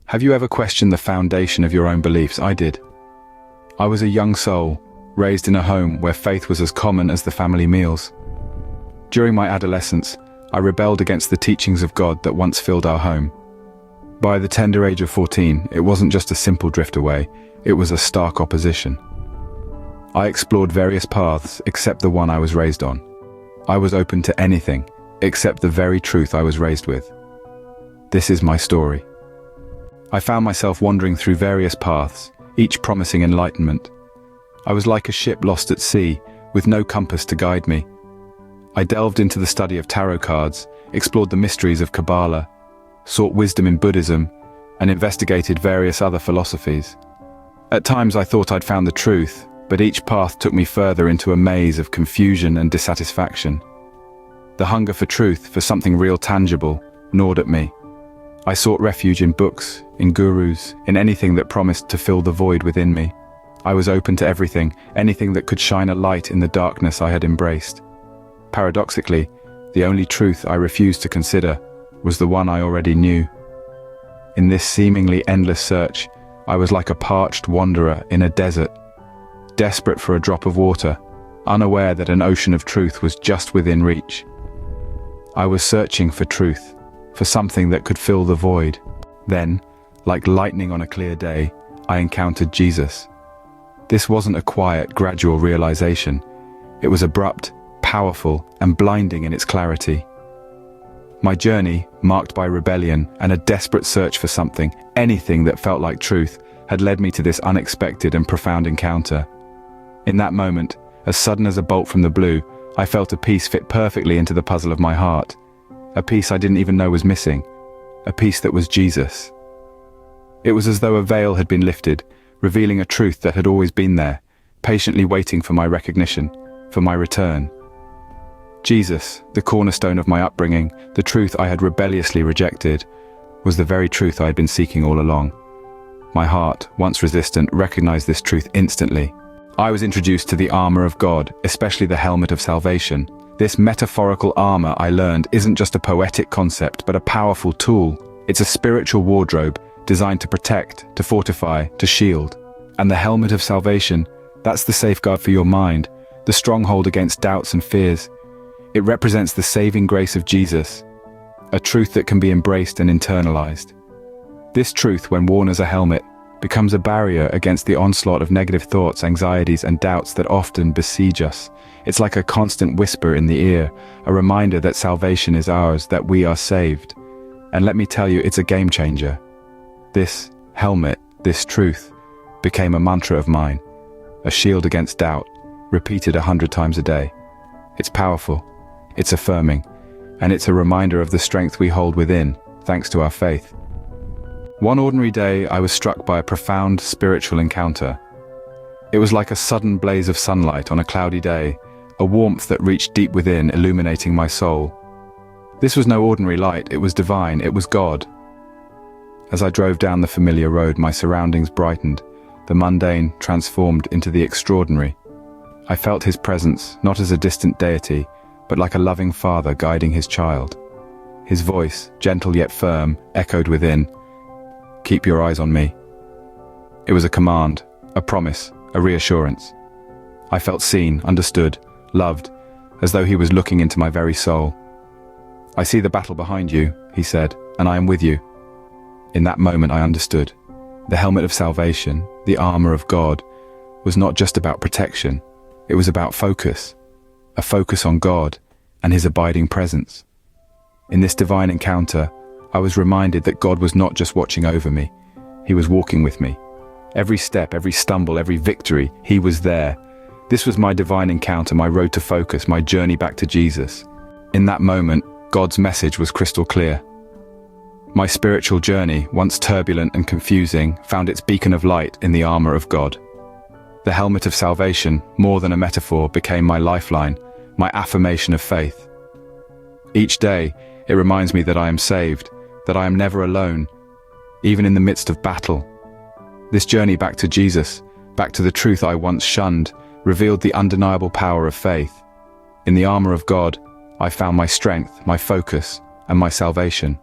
Have you ever questioned the foundation of your own beliefs? I did. I was a young soul, raised in a home where faith was as common as the family meals. During my adolescence, I rebelled against the teachings of God that once filled our home. By the tender age of 14, it wasn't just a simple drift away, it was a stark opposition. I explored various paths except the one I was raised on. I was open to anything except the very truth I was raised with. This is my story. I found myself wandering through various paths, each promising enlightenment. I was like a ship lost at sea, with no compass to guide me. I delved into the study of tarot cards, explored the mysteries of Kabbalah, sought wisdom in Buddhism, and investigated various other philosophies. At times I thought I'd found the truth, but each path took me further into a maze of confusion and dissatisfaction. The hunger for truth, for something real tangible, gnawed at me. I sought refuge in books, in gurus, in anything that promised to fill the void within me. I was open to everything, anything that could shine a light in the darkness I had embraced. Paradoxically, the only truth I refused to consider was the one I already knew. In this seemingly endless search, I was like a parched wanderer in a desert, desperate for a drop of water, unaware that an ocean of truth was just within reach. I was searching for truth, for something that could fill the void. Then, like lightning on a clear day, I encountered Jesus. This wasn't a quiet, gradual realization. It was abrupt, powerful, and blinding in its clarity. My journey, marked by rebellion and a desperate search for something, anything that felt like truth, had led me to this unexpected and profound encounter. In that moment, as sudden as a bolt from the blue, I felt a piece fit perfectly into the puzzle of my heart. A piece I didn't even know was missing. A piece that was Jesus. It was as though a veil had been lifted, revealing a truth that had always been there, patiently waiting for my recognition, for my return. Jesus, the cornerstone of my upbringing, the truth I had rebelliously rejected, was the very truth I had been seeking all along. My heart, once resistant, recognized this truth instantly. I was introduced to the armor of God, especially the helmet of salvation. This metaphorical armor, I learned, isn't just a poetic concept, but a powerful tool. It's a spiritual wardrobe designed to protect, to fortify, to shield. And the helmet of salvation, that's the safeguard for your mind, the stronghold against doubts and fears. It represents the saving grace of Jesus, a truth that can be embraced and internalized. This truth, when worn as a helmet, becomes a barrier against the onslaught of negative thoughts, anxieties, and doubts that often besiege us. It's like a constant whisper in the ear, a reminder that salvation is ours, that we are saved. And let me tell you, it's a game changer. This helmet, this truth, became a mantra of mine, a shield against doubt, repeated 100 times a day. It's powerful, it's affirming, and it's a reminder of the strength we hold within, thanks to our faith. One ordinary day, I was struck by a profound spiritual encounter. It was like a sudden blaze of sunlight on a cloudy day, a warmth that reached deep within, illuminating my soul. This was no ordinary light, it was divine, it was God. As I drove down the familiar road, my surroundings brightened, the mundane transformed into the extraordinary. I felt his presence, not as a distant deity, but like a loving father guiding his child. His voice, gentle yet firm, echoed within, "Keep your eyes on me." It was a command, a promise, a reassurance. I felt seen, understood, loved, as though he was looking into my very soul. "I see the battle behind you," he said, "and I am with you." In that moment I understood. The helmet of salvation, the armor of God, was not just about protection. It was about focus, a focus on God and his abiding presence. In this divine encounter, I was reminded that God was not just watching over me. He was walking with me. Every step, every stumble, every victory, he was there. This was my divine encounter, my road to focus, my journey back to Jesus. In that moment, God's message was crystal clear. My spiritual journey, once turbulent and confusing, found its beacon of light in the armor of God. The helmet of salvation, more than a metaphor, became my lifeline, my affirmation of faith. Each day, it reminds me that I am saved, that I am never alone, even in the midst of battle. This journey back to Jesus, back to the truth I once shunned, revealed the undeniable power of faith. In the armor of God, I found my strength, my focus, and my salvation.